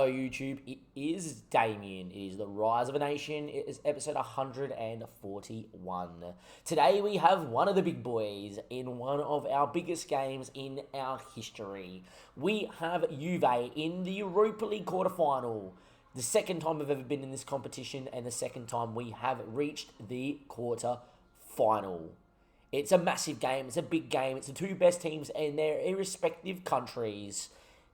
Hello YouTube, it is Damien. It is the Rise of a Nation. It is episode 141. Today we have one of the big boys in one of our biggest games in our history. We have Juve in the Europa League quarterfinal. The second time we've ever been in this competition and the second time we have reached the quarterfinal. It's a massive game, it's a big game, it's the two best teams in their irrespective countries.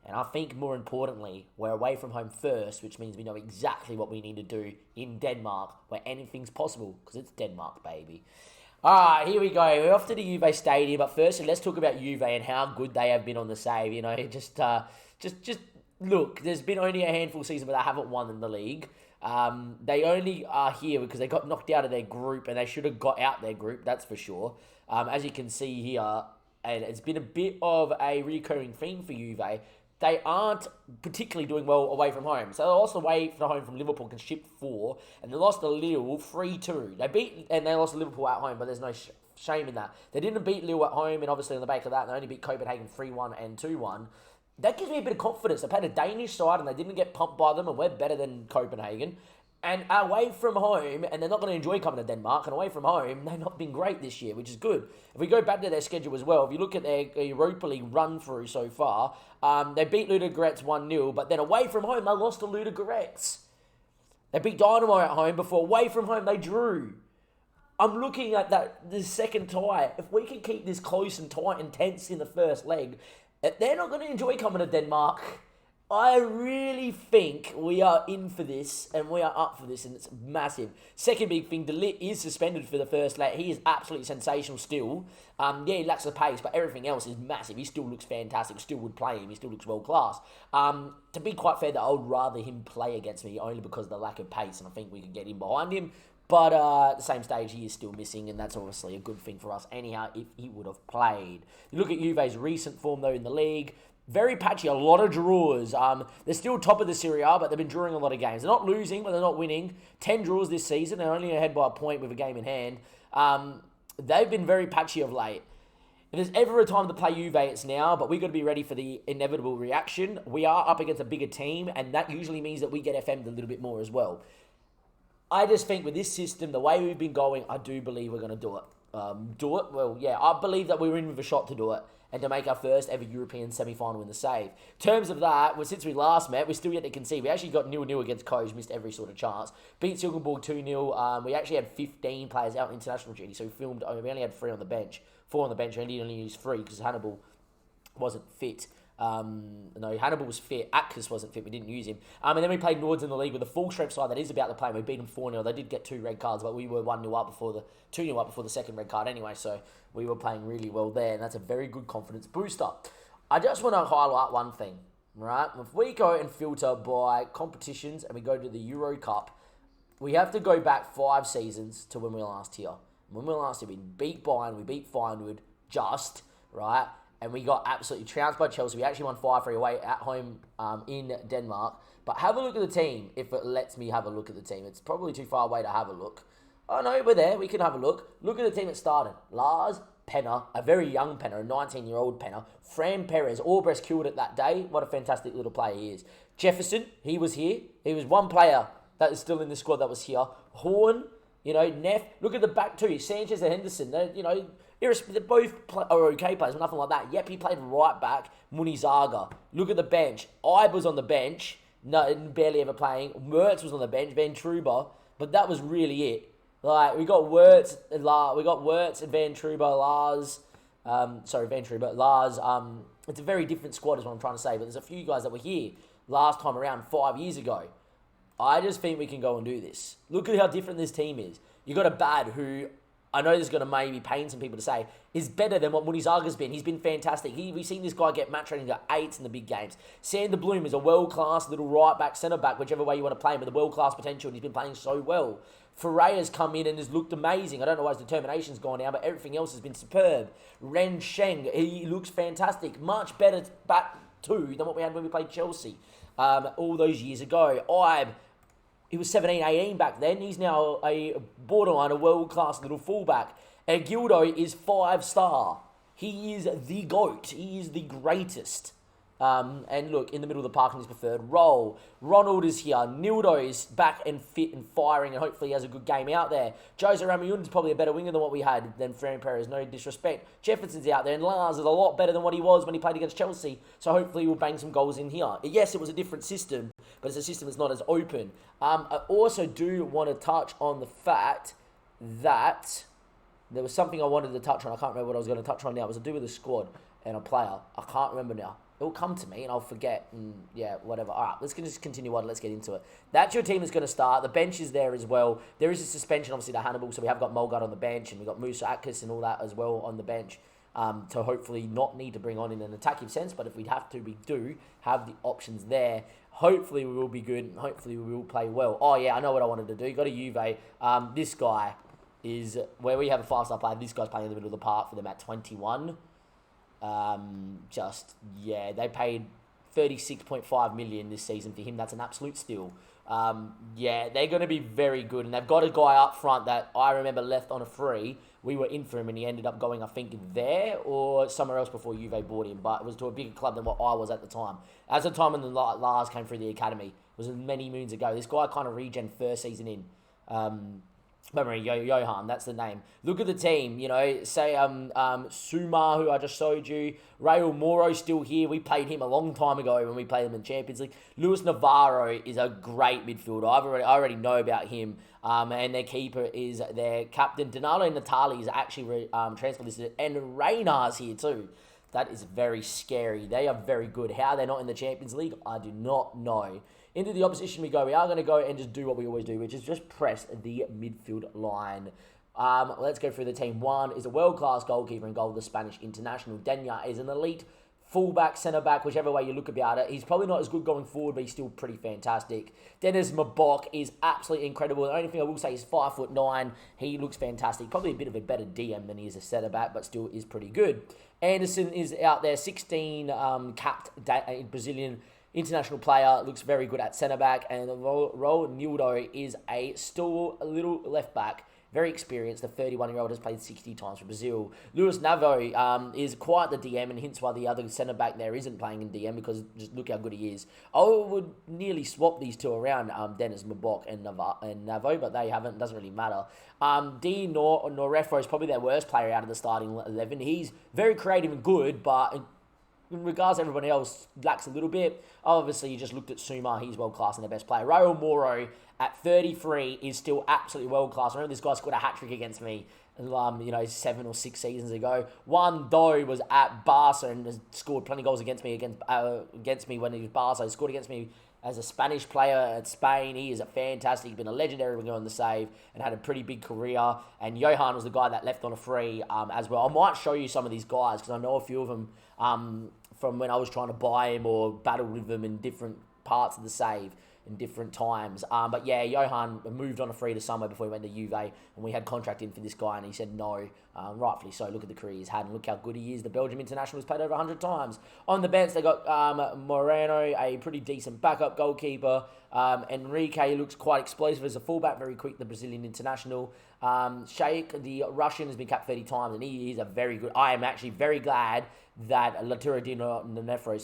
And I think more importantly, we're away from home first, which means we know exactly what we need to do in Denmark, where anything's possible, because it's Denmark, baby. Alright, here we go. We're off to the Juve Stadium, but firstly, let's talk about Juve and how good they have been on the save. You know, just look, there's been only a handful of seasons where they haven't won in the league. They only are here because they got knocked out of their group, and they should have got out their group, that's for sure. As you can see here, and it's been a bit of a recurring theme for Juve. They aren't particularly doing well away from home. So they lost away from home from Liverpool, can ship 4, and they lost to Lille 3-2. They lost to Liverpool at home, but there's no shame in that. They didn't beat Lille at home, and obviously on the back of that, they only beat Copenhagen 3-1 and 2-1. That gives me a bit of confidence. They played a Danish side, and they didn't get pumped by them, and we're better than Copenhagen. And away from home, and they're not going to enjoy coming to Denmark, and away from home, they've not been great this year, which is good. If we go back to their schedule as well, if you look at their Europa League run-through so far, they beat Ludogorets 1-0, but then away from home, they lost to Ludogorets. They beat Dynamo at home before. Away from home, they drew. I'm looking at the second tie. If we can keep this close and tight and tense in the first leg, they're not going to enjoy coming to Denmark. I really think we are in for this, and we are up for this, and it's massive. Second big thing, De Ligt is suspended for the first leg. He is absolutely sensational still. Yeah, he lacks the pace, but everything else is massive. He still looks fantastic. Still would play him. He still looks world class. To be quite fair, I would rather him play against me only because of the lack of pace, and I think we could get in behind him. But at the same stage, he is still missing, and that's obviously a good thing for us anyhow if he would have played. You look at Juve's recent form, though, in the league. Very patchy, a lot of draws. They're still top of the Serie A, but they've been drawing a lot of games. They're not losing, but they're not winning. 10 draws this season. They're only ahead by a point with a game in hand. They've been very patchy of late. If there's ever a time to play Juve, it's now, but we've got to be ready for the inevitable reaction. We are up against a bigger team, and that usually means that we get FM'd a little bit more as well. I just think with this system, the way we've been going, I do believe we're going to do it. Well, yeah, I believe that we're in with a shot to do it and to make our first ever European semi-final in the save. In terms of that, well, since we last met, we're still yet to concede. We actually got 0-0 against Coach, missed every sort of chance. Beat Silkeborg 2-0. We actually had 15 players out in international duty, so we only had 3 on the bench. 4 on the bench, and he only used 3 because Hannibal wasn't fit. No, Hannibal was fit. Atkas wasn't fit. We didn't use him. And then we played Nords in the league with a full strength side that is about to play. And we beat them 4-0. They did get 2 red cards, but we were 2-0 up before the second red card anyway. So we were playing really well there, and that's a very good confidence booster. I just want to highlight one thing, right? If we go and filter by competitions and we go to the Euro Cup, we have to go back 5 seasons to when we were last here. When we were last here, we beat Bayern, we beat Feyenoord, right? And we got absolutely trounced by Chelsea. We actually won 5-3 away at home in Denmark. But have a look at the team, if it lets me have a look at the team. It's probably too far away to have a look. Oh, no, we're there. We can have a look. Look at the team that started. Lars, Penner, a very young Penner, a 19-year-old Penner. Fran Perez, Albrecht killed it that day. What a fantastic little player he is. Jefferson, he was here. He was one player that is still in the squad that was here. Horn, Neff. Look at the back two. Sanchez and Henderson. They're both are okay players, nothing like that. Yep, he played right back. Munizaga. Look at the bench. Ibe was on the bench. No, barely ever playing. Mertz was on the bench. Van Truber. But that was really it. Like, we got Wirtz and Van Truber, Lars. Lars. It's a very different squad is what I'm trying to say. But there's a few guys that were here last time around 5 years ago. I just think we can go and do this. Look at how different this team is. You got a Bad who, I know this is going to maybe pain some people to say, is better than what Munizaga's been. He's been fantastic. We've seen this guy get match rating to 8s in the big games. Sander Bloom is a world-class little right-back, centre-back, whichever way you want to play him, with a world-class potential, and he's been playing so well. Ferreira's come in and has looked amazing. I don't know why his determination's gone now, but everything else has been superb. Ren Sheng, he looks fantastic. Much better back two than what we had when we played Chelsea all those years ago. Ibe, he was 17, 18 back then. He's now a borderline, a world-class little fullback. And Gildo is 5-star. He is the GOAT. He is the greatest. And look, in the middle of the park in his preferred role. Ronald is here. Nildo is back and fit and firing, and hopefully he has a good game out there. Jose Ramayun is probably a better winger than what we had than Ferran Perez, no disrespect. Jefferson's out there, and Lars is a lot better than what he was when he played against Chelsea, so hopefully he'll bang some goals in here. Yes, it was a different system, but it's a system that's not as open. I also do want to touch on the fact that there was something I wanted to touch on. I can't remember what I was going to touch on now. It was to do with a squad and a player. I can't remember now. It'll come to me and I'll forget and yeah, whatever. All right, let's just continue on. Let's get into it. That's your team that's going to start. The bench is there as well. There is a suspension, obviously, to Hannibal, so we have got Mulgard on the bench and we've got Musa Atkins and all that as well on the bench to hopefully not need to bring on in an attacking sense, but if we have to, we do have the options there. Hopefully we will be good and hopefully we will play well. Oh yeah, I know what I wanted to do. Got a Juve. This guy is, where we have a 5-star player, this guy's playing in the middle of the park for them at 21. They paid 36.5 million this season for him. That's an absolute steal. They're going to be very good, and they've got a guy up front that I remember left on a free. We were in for him, and he ended up going, I think, there or somewhere else before Juve bought him, but it was to a bigger club than what I was at the time. At the time when the Lars came through the academy, it was many moons ago. This guy kind of regen first season in. Johan, that's the name. Look at the team, say Suma, who I just showed you. Raul Moro still here. We played him a long time ago when we played him in Champions League. Luis Navarro is a great midfielder. I already know about him. And their keeper is their captain. Donalo Natali is actually transfer listed. And Reynar's here too. That is very scary. They are very good. How they're not in the Champions League, I do not know. Into the opposition we go. We are going to go and just do what we always do, which is just press the midfield line. Let's go through the team. One is a world-class goalkeeper and goal of the Spanish international. Denya is an elite fullback, centre-back, whichever way you look about it. He's probably not as good going forward, but he's still pretty fantastic. Dennis Mabok is absolutely incredible. The only thing I will say is 5'9". He looks fantastic. Probably a bit of a better DM than he is a centre-back, but still is pretty good. Anderson is out there, 16 capped Brazilian international player, looks very good at centre-back, and Raul Nildo is still a little left-back, very experienced. The 31-year-old has played 60 times for Brazil. Luis Navo is quite the DM, and hence why the other centre-back there isn't playing in DM, because just look how good he is. I would nearly swap these two around, Dennis Mabok and Navo, but they haven't. Doesn't really matter. Norefro is probably their worst player out of the starting 11. He's very creative and good, but in regards to everybody else, lacks a little bit. Obviously, you just looked at Suma. He's world-class and the best player. Raul Moro, at 33, is still absolutely world-class. I remember this guy scored a hat-trick against me, 7 or 6 seasons ago. Juan Do was at Barca and has scored plenty of goals against me when he was Barca. He scored against me as a Spanish player at Spain. He is a fantastic. He's been a legendary winger on the save and had a pretty big career. And Johan was the guy that left on a free as well. I might show you some of these guys because I know a few of them from when I was trying to buy him or battle with them in different parts of the save in different times. But yeah, Johan moved on a free to somewhere before he went to Juve, and we had contract in for this guy, and he said no. Rightfully so. Look at the career he's had, and look how good he is. The Belgium international has played over 100 times. On the bench, they got Moreno, a pretty decent backup goalkeeper. Enrique looks quite explosive as a fullback, very quick, the Brazilian international. Sheikh, the Russian, has been capped 30 times, and he is a very good... I am actually very glad that Laturo Di Nefro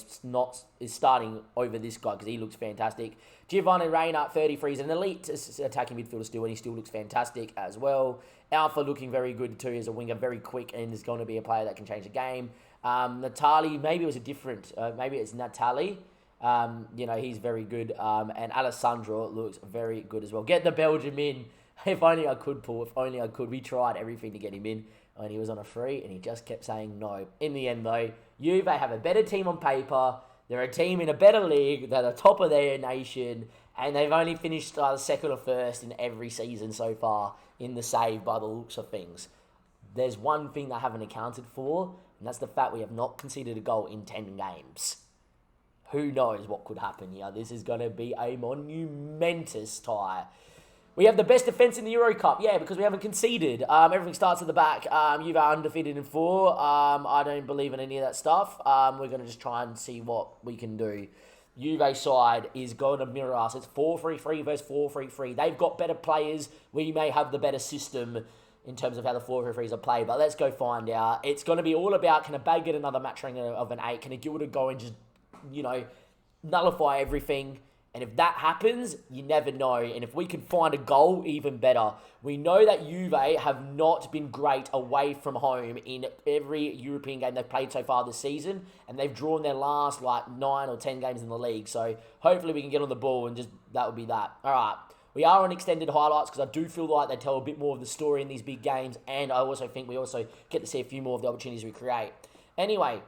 is starting over this guy because he looks fantastic. Giovanni Reina, 33, is an elite attacking midfielder still, and he still looks fantastic as well. Alpha looking very good too as a winger, very quick, and is going to be a player that can change the game. Natali, maybe it was a different... maybe it's Natali. He's very good. And Alessandro looks very good as well. Get the Belgium in. If only I could, Paul. If only I could. We tried everything to get him in. And he was on a free, and he just kept saying no. In the end, though, Juve have a better team on paper. They're a team in a better league. They're the top of their nation. And they've only finished second or first in every season so far in the save by the looks of things. There's one thing they haven't accounted for, and that's the fact we have not conceded a goal in 10 games. Who knows what could happen here? This is going to be a monumentous tie. We have the best defence in the Euro Cup, yeah, because we haven't conceded. Everything starts at the back. You've undefeated in 4. I don't believe in any of that stuff. We're going to just try and see what we can do. Juve side is going to mirror us. It's 4-3-3 versus 4-3-3. They've got better players. We may have the better system in terms of how the 4-3-3s are played, but let's go find out. It's going to be all about, can Abad get another match ring of an 8? Can Agilda go and just nullify everything. And if that happens, you never know. And if we can find a goal, even better. We know that Juve have not been great away from home in every European game they've played so far this season. And they've drawn their last 9 or 10 games in the league. So hopefully we can get on the ball and that would be that. All right. We are on extended highlights because I do feel like they tell a bit more of the story in these big games. And I also think we also get to see a few more of the opportunities we create. Anyway,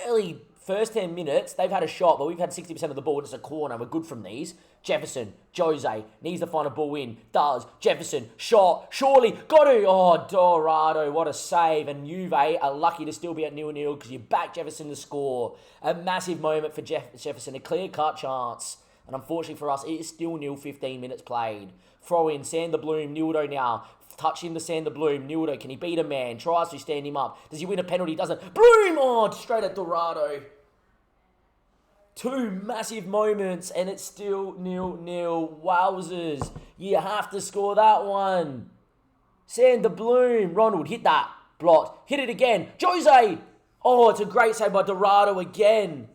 early first 10 minutes, they've had a shot, but we've had 60% of the ball. It's a corner. We're good from these. Jefferson, Jose, needs to find a ball in. Does. Jefferson, shot, surely, got to. Oh, Dorado, what a save. And Juve are lucky to still be at 0-0 because you back Jefferson to score. A massive moment for Jefferson, a clear-cut chance. And unfortunately for us, it is still 0, 15 minutes played. Throw in, Sander Bloom, Nildo now. Touch in to Sander Bloom. Nildo, can he beat a man? Tries to stand him up. Does he win a penalty? Doesn't. Bloom! Oh, straight at Dorado. 2 massive moments, and it's still 0-0. Wowzers. You have to score that one. Sander Bloom. Ronald, hit that. Blocked. Hit it again. Jose! Oh, it's a great save by Dorado again.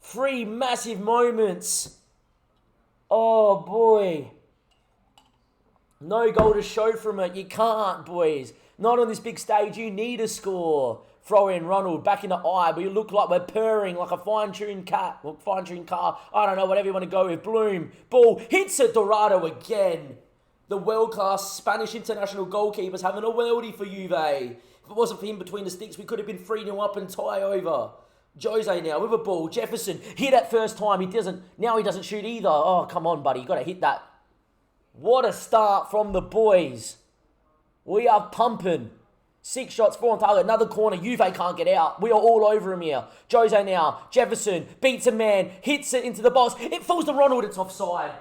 3 massive moments. Oh, boy. No goal to show from it. You can't, boys. Not on this big stage. You need a score. Throw in Ronald back into Ibe. We look like we're purring like a fine-tuned cat. Or fine-tuned car. I don't know, whatever you want to go with. Bloom. Ball. Hits it. Dorado again. The world-class Spanish international goalkeeper's having a worldie for Juve. If it wasn't for him between the sticks, we could have been 3-0 up and tie over. Jose now with a ball. Jefferson hit at first time. He doesn't. Now he doesn't shoot either. Oh, come on, buddy. You got to hit that. What a start from the boys. We are pumping. 6 shots, 4 on target. Another corner. Juve can't get out. We are all over him here. Jose now. Jefferson beats a man. Hits it into the box. It falls to Ronald. It's offside.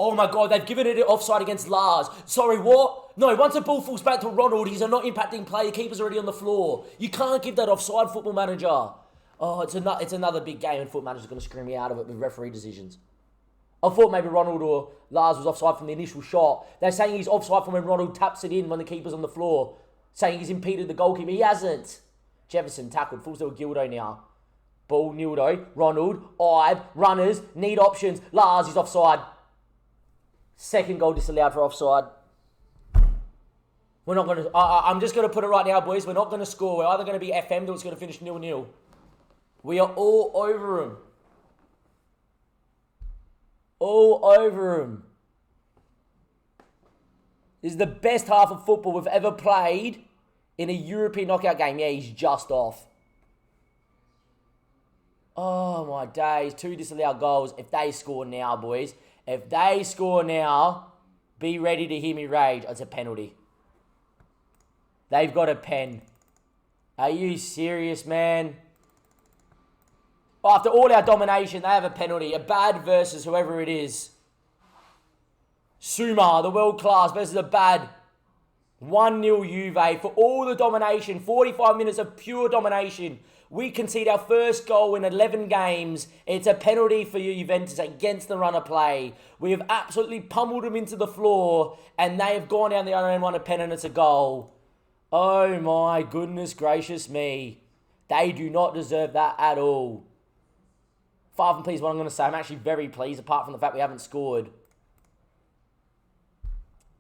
Oh my God, they've given it offside against Lars. Sorry, what? No, once a ball falls back to Ronald, he's a not impacting play. The keeper's already on the floor. You can't give that offside, Football Manager. Oh, it's another big game and Football Manager's going to scream me out of it with referee decisions. I thought maybe Ronald or Lars was offside from the initial shot. They're saying he's offside from when Ronald taps it in when the keeper's on the floor. Saying he's impeded the goalkeeper. He hasn't. Jefferson tackled. Falls to a Gildo now. Ball, Nildo, Ronald, Ibe, runners, need options. Lars is offside. Second goal disallowed for offside. We're not going to... I'm just going to put it right now, boys. We're not going to score. We're either going to be FM'd or it's going to finish 0-0. We are all over them. All over them. This is the best half of football we've ever played in a European knockout game. Yeah, he's just off. Oh, my days. 2 disallowed goals. If they score now, boys... If they score now, be ready to hear me rage. It's a penalty. They've got a pen. Are you serious, man? After all our domination, they have a penalty. A bad versus whoever it is. Suma, the world class versus a bad. 1-0 Juve for all the domination. 45 minutes of pure domination. We concede our first goal in 11 games. It's a penalty for Juventus against the run of play. We have absolutely pummeled them into the floor, and they have gone down the other end, won a pen, and it's a goal. Oh my goodness gracious me. They do not deserve that at all. Far from pleased what I'm going to say. I'm actually very pleased, apart from the fact we haven't scored.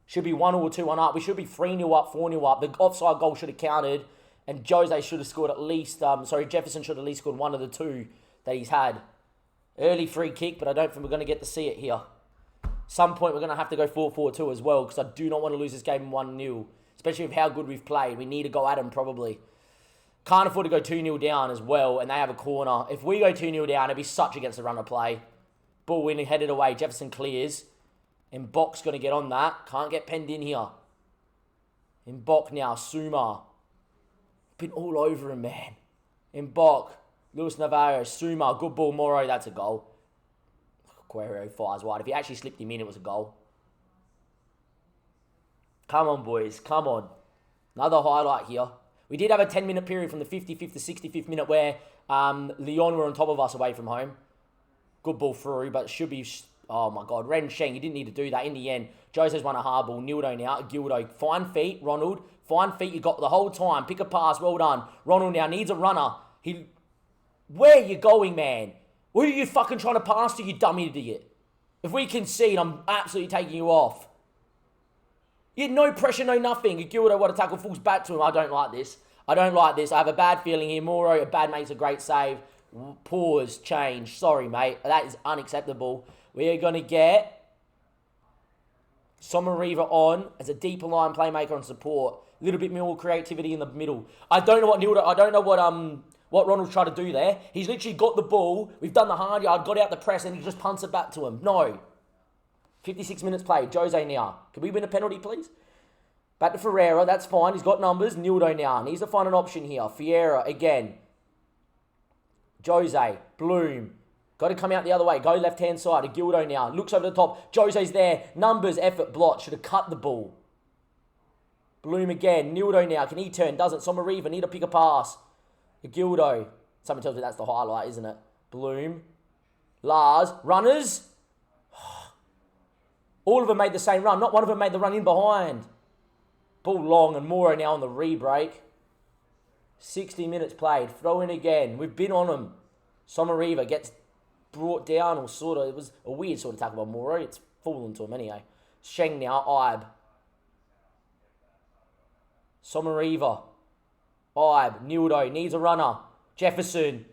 Should be 1 or 2-1 up. We should be 3-0 up, 4-0 up. The offside goal should have counted. And Jose should have scored at least... Jefferson should have at least scored 1 of the 2 that he's had. Early free kick, but I don't think we're going to get to see it here. Some point we're going to have to go 4-4-2 as well, because I do not want to lose this game 1-0. Especially with how good we've played. We need to go at him probably. Can't afford to go 2-0 down as well, and they have a corner. If we go 2-0 down, it'd be such against the run of play. Ball winning, headed away. Jefferson clears. Mbok's going to get on that. Can't get penned in here. Mbok now. Suma. Been all over him, man. Mbok. Luis Navarro. Suma. Good ball. Moro. That's a goal. Guerrero fires wide. If he actually slipped him in, it was a goal. Come on, boys. Come on. Another highlight here. We did have a 10-minute period from the 55th to 65th minute where Lyon were on top of us away from home. Good ball through, but it should be... Oh, my God. Ren Sheng, you didn't need to do that. In the end, Jose's won a hard ball. Nildo now. Gildo, fine feet. Ronald, fine feet. You got the whole time. Pick a pass. Well done. Ronald now needs a runner. Where are you going, man? Who are you fucking trying to pass to, you dumb idiot? If we concede, I'm absolutely taking you off. You had no pressure, no nothing. Gildo, what a tackle, falls back to him. I don't like this. I don't like this. I have a bad feeling here. Moro, a bad makes a great save. Pause, change. Sorry, mate. That is unacceptable. We are going to get Somariva on as a deeper line playmaker and support. A little bit more creativity in the middle. I don't know what Ronald's trying to do there. He's literally got the ball. We've done the hard yard, got out the press, and he just punts it back to him. No. 56 minutes played. Jose now. Can we win a penalty, please? Back to Ferreira. That's fine. He's got numbers. Nildo now. Needs to find an option here. Fiera again. Jose. Bloom. Got to come out the other way. Go left-hand side. Gildo now. Looks over the top. Jose's there. Numbers. Effort. Blot. Should have cut the ball. Bloom again. Nildo now. Can he turn? Doesn't. Somariva. Need to pick a pass. Gildo. Someone tells me that's the highlight, isn't it? Bloom. Lars. Runners. All of them made the same run. Not one of them made the run in behind. Ball long and Moro now on the re-break. 60 minutes played. Throw in again. We've been on them. Somariva gets brought down or sort of... It was a weird sort of tackle by Moro. It's fallen to him anyway. Sheng now. Ibe. Somariva. Ibe. Nildo. Needs a runner. Jefferson.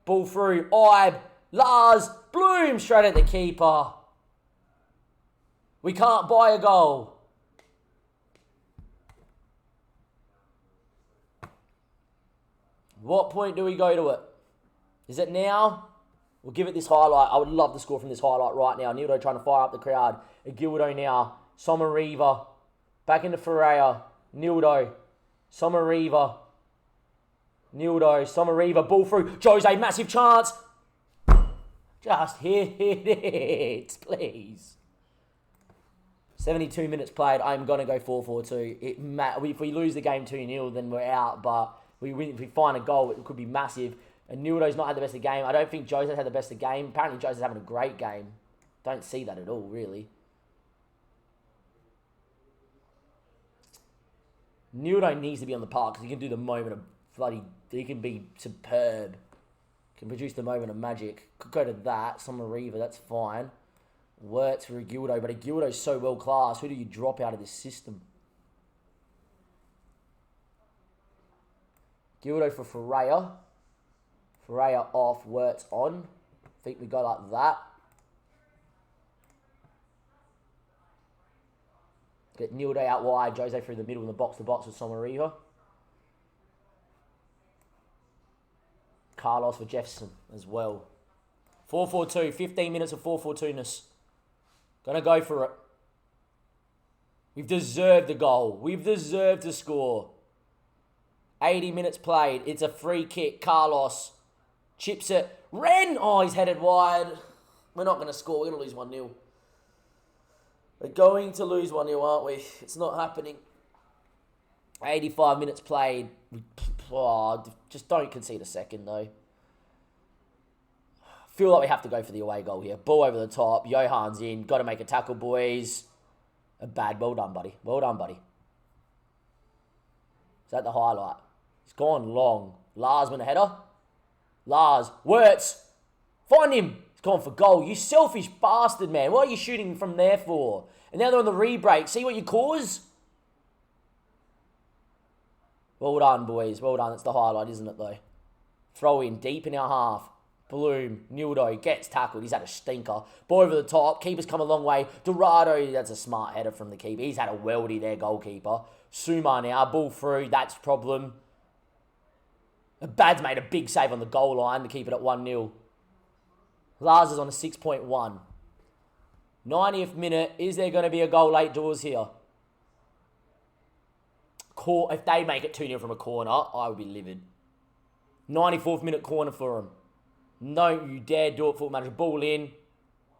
Ball through. Ibe. Lars. Bloom. Straight at the keeper. We can't buy a goal. What point do we go to it? Is it now? We'll give it this highlight. I would love to score from this highlight right now. Nildo trying to fire up the crowd. Gildo now. Somariva. Back into Ferreira. Nildo. Somariva. Nildo. Somariva. Ball through. Jose, massive chance. Just hit it, please. 72 minutes played. I'm going to go 4-4-2. If we lose the game 2-0, then we're out. But if we find a goal, it could be massive. And Nildo's not had the best of the game. I don't think Jose's had the best of the game. Apparently, Jose's having a great game. Don't see that at all, really. Nildo needs to be on the park because he can do the moment of bloody... He can be superb. Can produce the moment of magic. Could go to that. Somariva, that's fine. Works for Gildo, but Gildo's so well classed. Who do you drop out of this system? Gildo for Ferreira. Ferreira off, Wirtz on. I think we go like that. Get Nildo out wide, Jose through the middle in the box-to-box with Somariva. Carlos for Jefferson as well. 4-4-2, 15 minutes of 4-4-2-ness. Gonna go for it. We've deserved the goal. We've deserved to score. 80 minutes played. It's a free kick. Carlos chips it. Ren! Oh, he's headed wide. We're not going to score. We're going to lose 1-0. We're going to lose 1-0, aren't we? It's not happening. 85 minutes played. Just don't concede a second, though. Feel like we have to go for the away goal here. Ball over the top. Johan's in. Got to make a tackle, boys. Well done, buddy. Well done, buddy. Is that the highlight? It's gone long. Lars with a header. Lars. Wirtz. Find him. He's gone for goal. You selfish bastard, man. What are you shooting from there for? And now they're on the re-break. See what you cause? Well done, boys. Well done. That's the highlight, isn't it, though? Throw in deep in our half. Bloom, Nildo gets tackled. He's had a stinker. Ball over the top. Keeper's come a long way. Dorado, that's a smart header from the keeper. He's had a weldy there, goalkeeper. Suma now, ball through. That's problem. Bad's made a big save on the goal line to keep it at 1-0. Lars is on a 6.1. 90th minute. Is there going to be a goal late doors here? If they make it 2-0 from a corner, I would be livid. 94th minute corner for them. No, you dare do it, Football Manager. Ball in.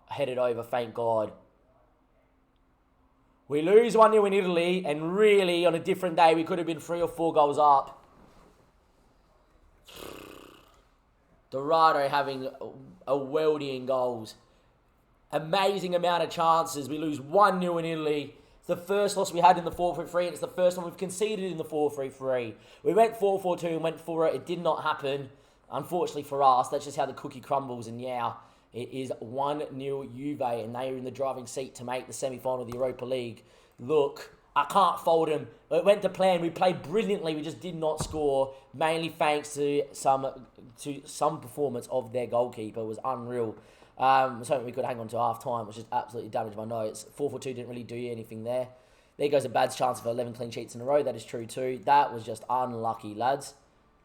Headed over, thank God. We lose 1-0 in Italy, and really, on a different day, we could have been 3 or 4 goals up. Dorado having a worldie in goals. Amazing amount of chances. We lose 1-0 in Italy. It's the first loss we had in the 4-3-3, and it's the first one we've conceded in the 4-3-3. We went 4-4-2 and went for it. It did not happen. Unfortunately for us, that's just how the cookie crumbles, and yeah, it is 1-0 Juve, and they are in the driving seat to make the semi-final of the Europa League. Look, I can't fault them. It went to plan. We played brilliantly. We just did not score, mainly thanks to some performance of their goalkeeper. It was unreal. I was hoping we could hang on to half-time, which just absolutely damaged my notes. 4-4-2 didn't really do anything there. There goes a bad chance for 11 clean sheets in a row. That is true too. That was just unlucky, lads.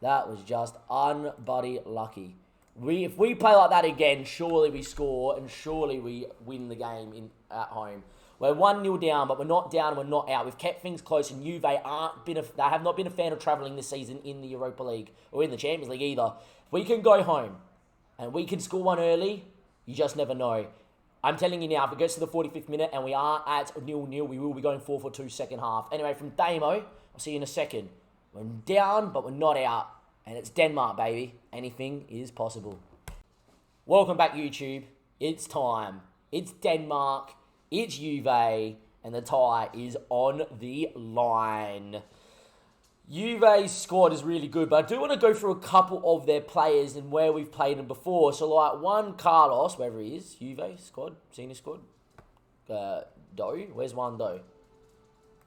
That was just unbuddy lucky. If we play like that again, surely we score and surely we win the game at home. We're 1-0 down, but we're not down and we're not out. We've kept things close, and Juve they have not been a fan of travelling this season in the Europa League or in the Champions League either. If we can go home and we can score one early, you just never know. I'm telling you now, if it gets to the 45th minute and we are at 0-0, we will be going 4-4-2 second half. Anyway, from Damo, I'll see you in a second. We're down, but we're not out. And it's Denmark, baby. Anything is possible. Welcome back, YouTube. It's time. It's Denmark. It's Juve. And the tie is on the line. Juve's squad is really good, but I do want to go through a couple of their players and where we've played them before. So, like, one Carlos, wherever he is, Juve squad, senior squad. Doe, where's Juan Doe?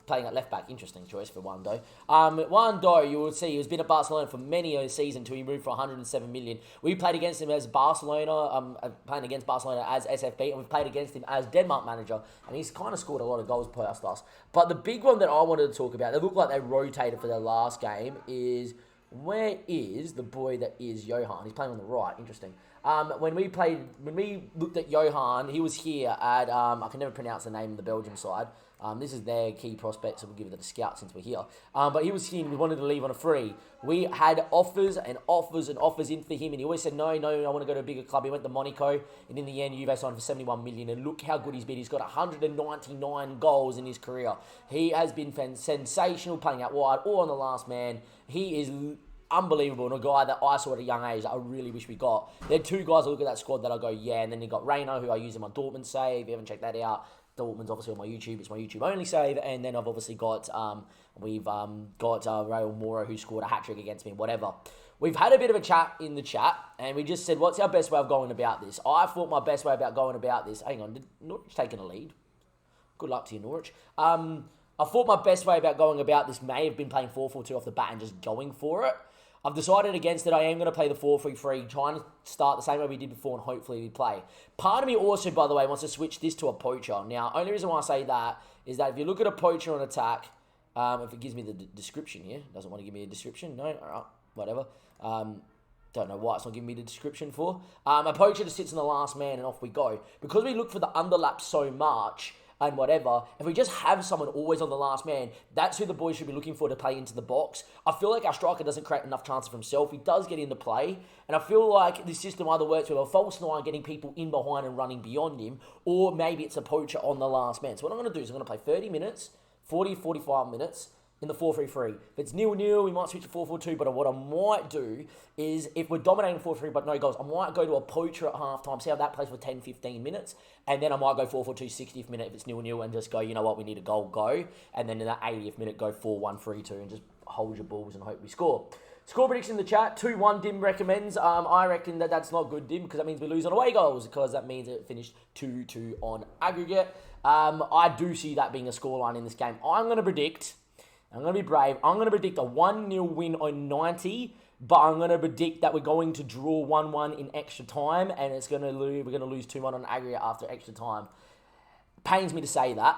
Playing at left back, interesting choice for Juan Doe. Juan Doe, you will see, he's been at Barcelona for many a season until he moved for 107 million. We played against him as Barcelona, playing against Barcelona as SFB, and we've played against him as Denmark manager, and he's kind of scored a lot of goals past us. But the big one that I wanted to talk about, they look like they rotated for their last game, is where is the boy that is Johan? He's playing on the right, interesting. When we looked at Johan, he was here at, I can never pronounce the name of the Belgium side. This is their key prospect, so we'll give it to the scout since we're here. But he was here and we wanted to leave on a free. We had offers and offers and offers in for him, and he always said, no, I want to go to a bigger club. He went to Monaco, and in the end, Juve signed for 71 million, and look how good he's been. He's got 199 goals in his career. He has been sensational, playing out wide or on the last man. He is unbelievable, and a guy that I saw at a young age that I really wish we got. There are 2 guys I look at that squad that I go, yeah, and then you got Reino, who I use in my Dortmund save. If you haven't checked that out, Dortmund's obviously on my YouTube. It's my YouTube only save, and then I've obviously got Raul Mora, who scored a hat-trick against me, whatever. We've had a bit of a chat in the chat, and we just said, what's our best way of going about this? I thought my best way about going about this, hang on, did Norwich taking a lead? Good luck to you, Norwich. I thought my best way about going about this may have been playing 4-4-2 off the bat and just going for it. I've decided against it. I am going to play the 4-3-3, trying to start the same way we did before, and hopefully we play. Part of me also, by the way, wants to switch this to a poacher. Now, only reason why I say that is that if you look at a poacher on attack, if it gives me the description here, doesn't want to give me a description, no, all right, whatever. Don't know why it's not giving me the description for. A poacher just sits in the last man and off we go. Because we look for the underlap so much, and whatever, if we just have someone always on the last man, that's who the boys should be looking for to play into the box. I feel like our striker doesn't create enough chances for himself. He does get into play, and I feel like this system either works with a false 9 getting people in behind and running beyond him, or maybe it's a poacher on the last man. So what I'm going to do is I'm going to play 30 minutes, 40, 45 minutes, in the 4-3-3. If it's 0-0, we might switch to 4-4-2, but what I might do is, if we're dominating 4-3 but no goals, I might go to a poacher at halftime, see how that plays for 10, 15 minutes, and then I might go 4-4-2, 60th minute if it's 0-0, and just go, you know what, we need a goal, go, and then in that 80th minute, go 4-1-3-2, and just hold your balls and hope we score. Score prediction in the chat, 2-1 Dim recommends. I reckon that's not good, Dim, because that means we lose on away goals, because that means it finished 2-2 on aggregate. I do see that being a scoreline in this game. I'm going to predict... I'm going to be brave. I'm going to predict a 1-0 win on 90, but I'm going to predict that we're going to draw 1-1 in extra time, and we're going to lose 2-1 on aggregate after extra time. Pains me to say that.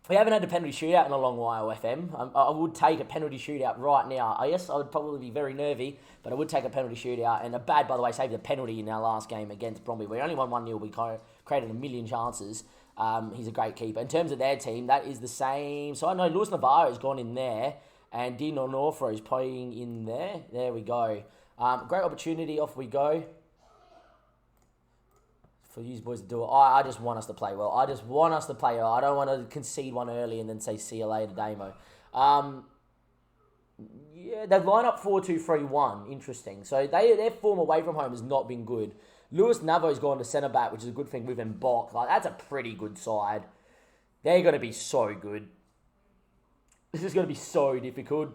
We haven't had a penalty shootout in a long while, FM. I would take a penalty shootout right now. Yes, I would probably be very nervy, but I would take a penalty shootout. And a bad, by the way, saved a penalty in our last game against Bromley. We only won 1-0. We created a million chances. He's a great keeper. In terms of their team, that is the same. So I know Luis Navarro has gone in there, and Dino Norfro is playing in there. There we go. Great opportunity. Off we go. for you boys to do it. I just want us to play well. I just want us to play well. I don't want to concede one early and then say, see you later, Damo. Yeah, they line up 4-2-3-1. Interesting. So their form away from home has not been good. Lewis Navo's gone to centre-back, which is a good thing with Mbok. Like, that's a pretty good side. They're going to be so good. This is going to be so difficult.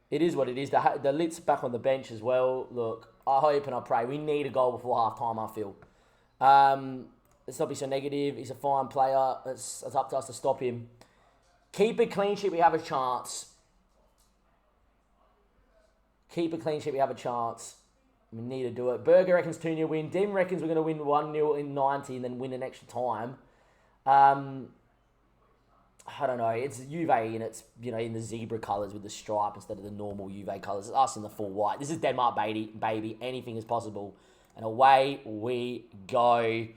It is what it is. The Lit's back on the bench as well. Look, I hope and I pray. We need a goal before half-time, I feel. Let's not be so negative. He's a fine player. It's up to us to stop him. Keep a clean sheet, we have a chance. Keep a clean sheet, we have a chance. We need to do it. Berger reckons 2-0 win. Dim reckons we're going to win 1-0 in 90 and then win an extra time. I don't know. It's Juve and it's, in the zebra colours with the stripe instead of the normal Juve colours. It's us in the full white. This is Denmark, baby. Anything is possible. And away we go.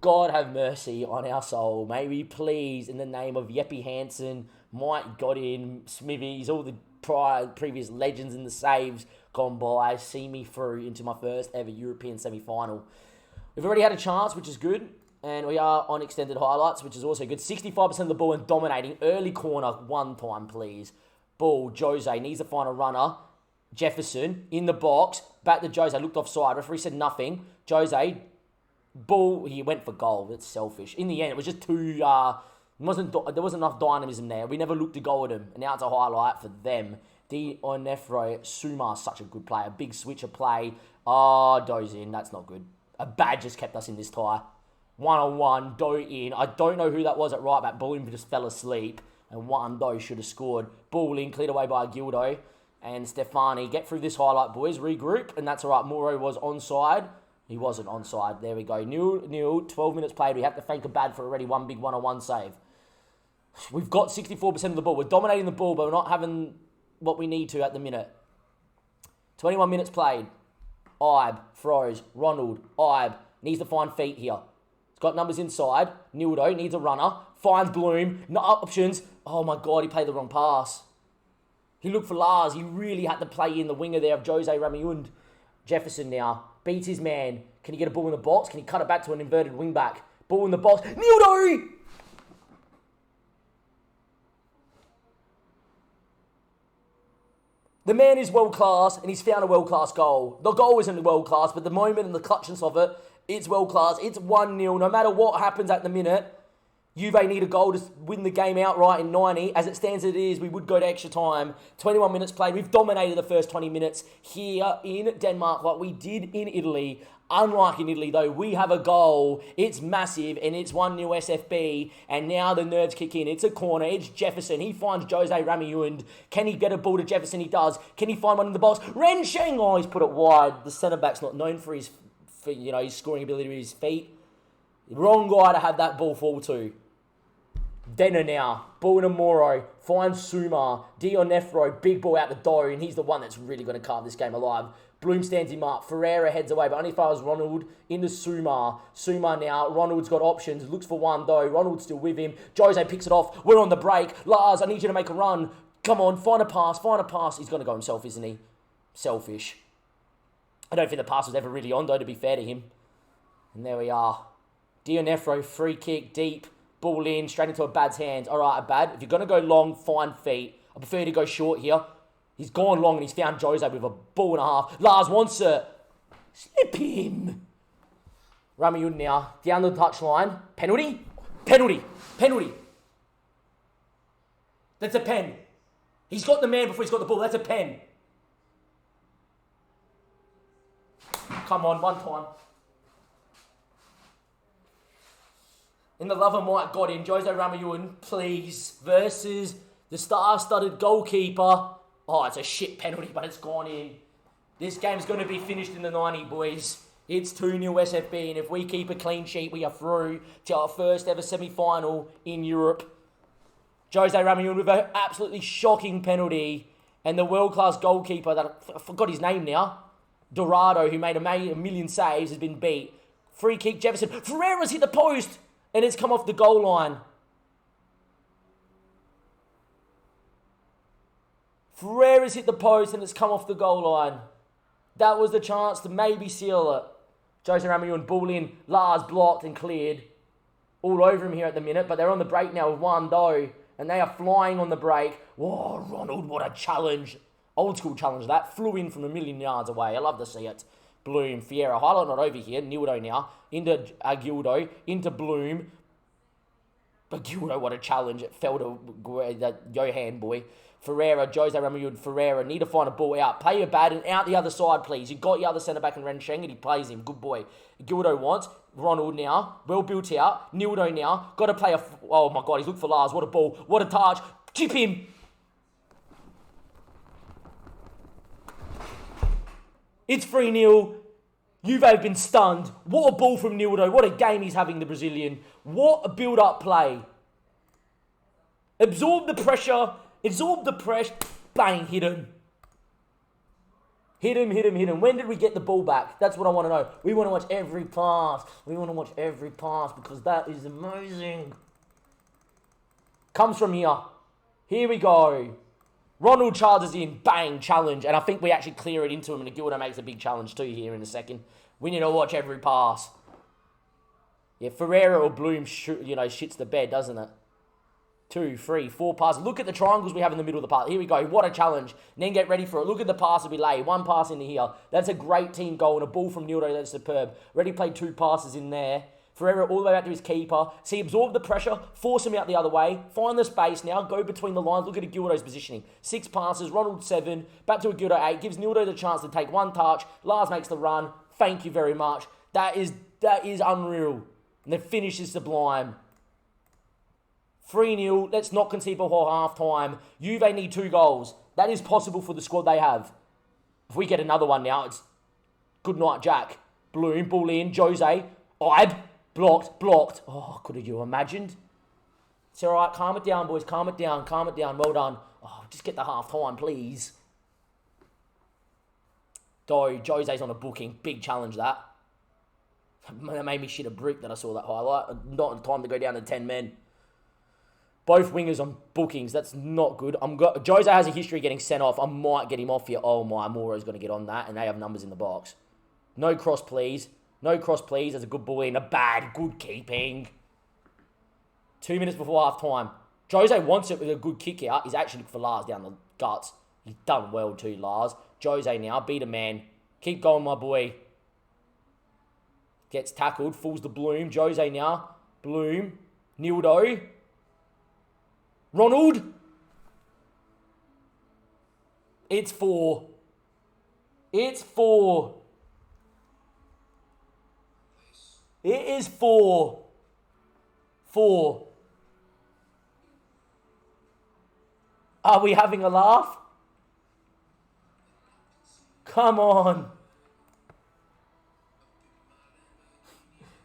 God have mercy on our soul. May we please, in the name of Jeppe Hansen, Mike Godin, Smithies, all the previous legends in the saves gone by, see me through into my first ever European semi-final. We've already had a chance, which is good. And we are on extended highlights, which is also good. 65% of the ball and dominating. Early corner, one time, please. Ball, Jose needs to find a runner. Jefferson in the box. Back to Jose, looked offside. Referee said nothing. Jose, ball, he went for goal. That's selfish. In the end, it was just too, there wasn't enough dynamism there. We never looked to go at him. And now it's a highlight for them. Onefro, Suma, such a good player. Big switch of play. Doze in. That's not good. A bad just kept us in this tie. 1-on-1, Doe in. I don't know who that was at right back. Bullion just fell asleep. And Doe should have scored. Ball in, cleared away by Gildo. And Stefani. Get through this highlight, boys. Regroup. And that's all right. Moro was onside. He wasn't onside. There we go. 0-0. 12 minutes played. We have to thank Abad for already one big 1-on-1 save. We've got 64% of the ball. We're dominating the ball, but we're not having what we need to at the minute. 21 minutes played. Ibe, Froze, Ronald, Ibe. Needs to find feet here. Got numbers inside. Nildo needs a runner. Finds Bloom. No options. Oh my God, he played the wrong pass. He looked for Lars. He really had to play in the winger there of Jose Ramiund. Jefferson now. Beats his man. Can he get a ball in the box? Can he cut it back to an inverted wing back? Ball in the box. Nildo! The man is world class and he's found a world class goal. The goal isn't world class, but the moment and the clutchness of it, it's world class. It's 1-0. No matter what happens at the minute, Juve need a goal to win the game outright in 90. As it stands, it is. We would go to extra time. 21 minutes played. We've dominated the first 20 minutes here in Denmark like we did in Italy. Unlike in Italy, though, we have a goal. It's massive, and it's 1-0 SFB. And now the nerves kick in. It's a corner. It's Jefferson. He finds Jose Ramiund. Can he get a ball to Jefferson? He does. Can he find one in the box? Ren Sheng! Oh, he's put it wide. The centre-back's not known for his scoring ability with his feet. Wrong guy to have that ball fall to. Denner now. Ball to Moro. Finds Suma. Dionefro. Big ball out the door. And he's the one that's really going to carve this game alive. Bloom stands him up. Ferreira heads away. But only fires Ronald into Suma. Suma now. Ronald's got options. Looks for one though. Ronald's still with him. Jose picks it off. We're on the break. Lars, I need you to make a run. Come on. Find a pass. Find a pass. He's going to go himself, isn't he? Selfish. I don't think the pass was ever really on, though, to be fair to him. And there we are. Dionefro, free kick, deep, ball in, straight into Abad's hands. All right, Abad, if you're going to go long, find feet. I prefer you to go short here. He's gone long and he's found Jose with a ball and a half. Lars wants it. Slip him. Ramiun now, down the touchline. Penalty? Penalty. Penalty. That's a pen. He's got the man before he's got the ball. That's a pen. Come on, one time. In the love of Mike Godin, Jose Ramiun, please, versus the star-studded goalkeeper. Oh, it's a shit penalty, but it's gone in. This game's going to be finished in the 90, boys. It's 2-0 SFB, and if we keep a clean sheet, we are through to our first ever semi-final in Europe. Jose Ramiun with an absolutely shocking penalty, and the world-class goalkeeper, that I forgot his name now, Dorado, who made a million saves, has been beat. Free kick, Jefferson. Ferreira's hit the post, and it's come off the goal line. Ferreira's hit the post, and it's come off the goal line. That was the chance to maybe seal it. Jose Ramirez, ball in. Lars blocked and cleared. All over him here at the minute, but they're on the break now with one though, and they are flying on the break. Whoa, Ronald, what a challenge. Old school challenge that. Flew in from a million yards away. I love to see it. Bloom, Fiera, highlight not over here. Nildo now. Into Agildo. Into Bloom. But Gildo, what a challenge. It fell to that Johan boy. Ferreira, Jose Ramirez, Ferreira. Need to find a ball out. Play your bad and out the other side, please. You got your other centre-back in Rensheng and he plays him. Good boy. Gildo wants. Ronald now. Well built out. Nildo now. Got to play a... Oh, my God. He's looked for Lars. What a ball. What a touch. Chip him. It's 3-0. Juve have been stunned. What a ball from Nildo. What a game he's having, the Brazilian. What a build-up play. Absorb the pressure. Absorb the pressure. Bang, hit him. Hit him. When did we get the ball back? That's what I want to know. We want to watch every pass. Because that is amazing. Comes from here. Here we go. Ronald charges in, bang, challenge. And I think we actually clear it into him, and Agildo makes a big challenge too here in a second. We need to watch every pass. Yeah, Ferreira or Bloom, shits the bed, doesn't it? 2, 3, 4 passes. Look at the triangles we have in the middle of the pass. Here we go. What a challenge. And then get ready for it. Look at the passes we lay. One pass into here. That's a great team goal, and a ball from Nildo. That's superb. Already played 2 passes in there. Ferreira all the way out to his keeper. See, absorb the pressure, force him out the other way, find the space now, go between the lines, look at Agildo's positioning. 6 passes, Ronald 7, back to Agildo 8, gives Nildo the chance to take 1 touch, Lars makes the run, thank you very much. That is unreal. And the finish is sublime. 3-0, let's not concede before half-time. Juve need 2 goals. That is possible for the squad they have. If we get another one now, it's good night, Jack. Bloom, ball in, Jose, Ibe. Blocked. Oh, could have you imagined? It's all right. Calm it down, boys. Calm it down. Well done. Oh, just get the half-time, please. Though, Jose's on a booking. Big challenge, that. That made me shit a brick that I saw that highlight. Not in time to go down to 10 men. Both wingers on bookings. That's not good. Jose has a history of getting sent off. I might get him off here. Oh, my. Moro's going to get on that, and they have numbers in the box. No cross, please. There's a good ball in. Good keeping. 2 minutes before half-time. Jose wants it with a good kick out. He's actually looking for Lars down the guts. He's done well too, Lars. Jose now, beat a man. Keep going, my boy. Gets tackled, falls to Bloom. Jose now. Bloom. Nildo. Ronald. It's 4. It is 4. 4. Are we having a laugh? Come on.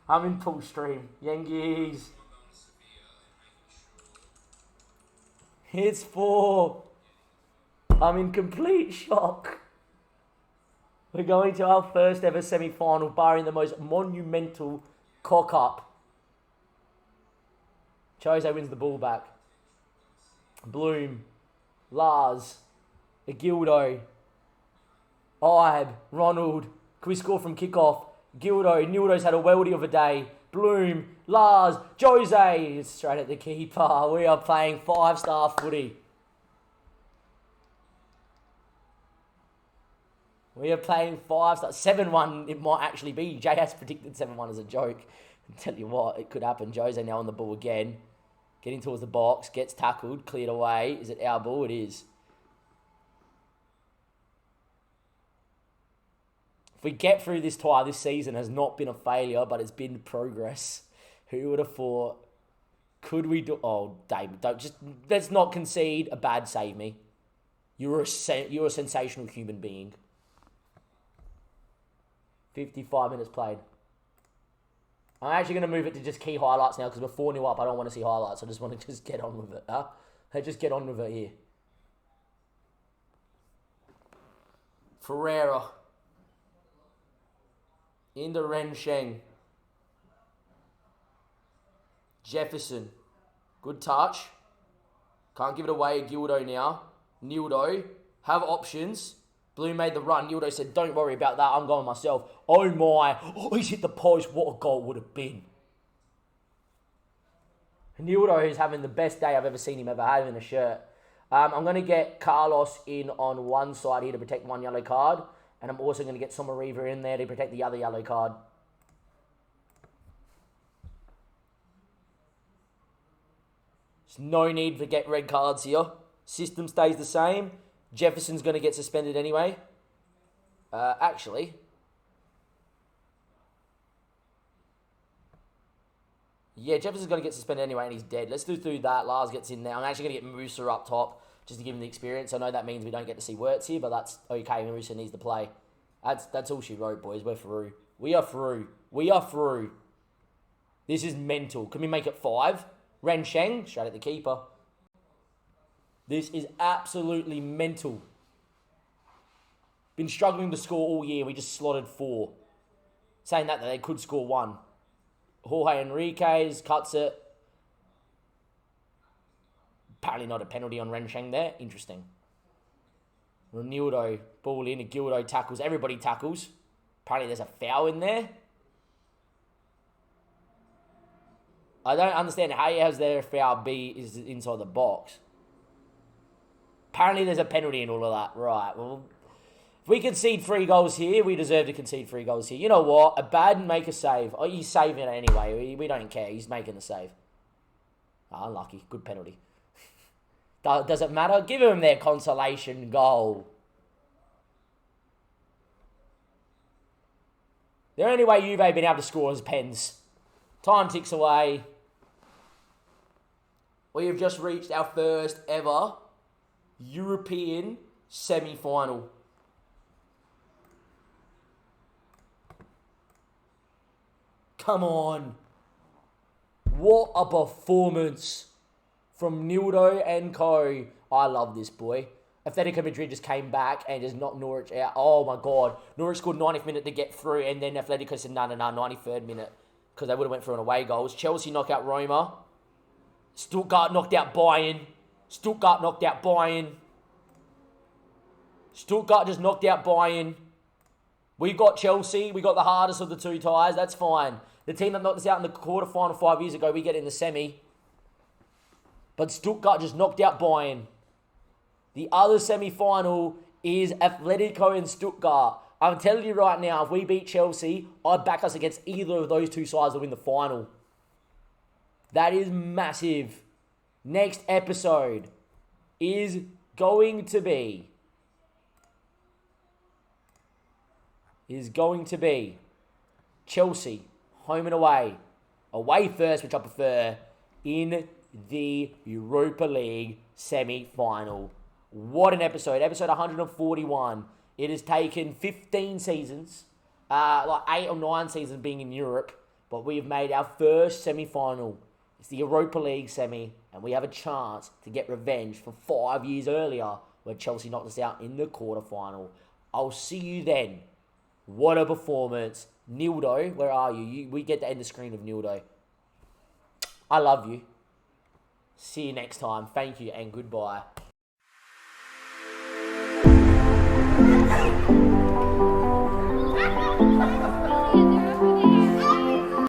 I'm in full stream. Yankees. It's 4. I'm in complete shock. We're going to our first ever semi-final, barring the most monumental cock-up. Jose wins the ball back. Bloom. Lars. Agildo. Ibe. Ronald. Can we score from kickoff? Gildo. Nildo's had a weldy of a day. Bloom. Lars. Jose. Straight at the keeper. We are playing 5-star footy. We are playing 5-star. 7-1 it might actually be. Jay has predicted 7-1 as a joke. I tell you what, it could happen. Jose now on the ball again. Getting towards the box. Gets tackled. Cleared away. Is it our ball? It is. If we get through this tie, this season has not been a failure, but it's been progress. Who would have thought? Could we do... Oh, David, let's not concede a bad save me. You're a sensational human being. 55 minutes played. I'm actually going to move it to just key highlights now because we're 4-0 up. I don't want to see highlights. I just want to just get on with it. Just get on with it here. Ferreira. Into Rensheng. Jefferson. Good touch. Can't give it away. Gildo now. Nildo. Have options. Blue made the run. Nildo said, don't worry about that. I'm going myself. Oh, my. Oh, he's hit the post. What a goal would have been. Nildo is having the best day I've ever seen him ever have in a shirt. I'm going to get Carlos in on one side here to protect one yellow card. And I'm also going to get Somariva in there to protect the other yellow card. There's no need to get red cards here. System stays the same. Jefferson's going to get suspended anyway. Actually. Yeah, Jefferson's going to get suspended anyway and he's dead. Let's do through that. Lars gets in now. I'm actually going to get Musa up top just to give him the experience. I know that means we don't get to see Wirtz here, but that's okay. Musa needs to play. That's all she wrote, boys. We're through. We are through. We are through. This is mental. Can we make it 5? Ren Sheng, straight at the keeper. This is absolutely mental. Been struggling to score all year. We just slotted 4. Saying that they could score 1. Jorge Enriquez cuts it. Apparently not a penalty on Ren Sheng there. Interesting. Ronaldo, ball in. Gildo tackles. Everybody tackles. Apparently there's a foul in there. I don't understand how has their foul B is inside the box. Apparently there's a penalty in all of that. Right, well, if we concede 3 goals here, we deserve to concede 3 goals here. You know what? A bad make a save. Oh, he's saving it anyway. We don't care. He's making the save. Oh, unlucky. Good penalty. Does it matter? Give him their consolation goal. The only way Juve have been able to score is pens. Time ticks away. We have just reached our first ever European semi-final. Come on. What a performance from Nildo and co. I love this boy. Atletico Madrid just came back and just knocked Norwich out. Oh my God. Norwich scored 90th minute to get through and then Atletico said, no, 93rd minute. Because they would have went for an away goals. Chelsea knock out Roma. Stuttgart knocked out Bayern. Stuttgart knocked out Bayern. Stuttgart just knocked out Bayern. We got Chelsea. We got the hardest of the 2 ties. That's fine. The team that knocked us out in the quarterfinal 5 years ago, we get in the semi. But Stuttgart just knocked out Bayern. The other semi-final is Atletico and Stuttgart. I'm telling you right now, if we beat Chelsea, I'd back us against either of those 2 sides to win the final. That is massive. Next episode is going to be Chelsea, home and away. Away first, which I prefer, in the Europa League semi-final. What an episode. Episode 141. It has taken 15 seasons, like 8 or 9 seasons being in Europe, but we have made our first semi-final. It's the Europa League semi, and we have a chance to get revenge for 5 years earlier when Chelsea knocked us out in the quarterfinal. I'll see you then. What a performance. Nildo, where are you? We get to end the screen of Nildo. I love you. See you next time. Thank you and goodbye.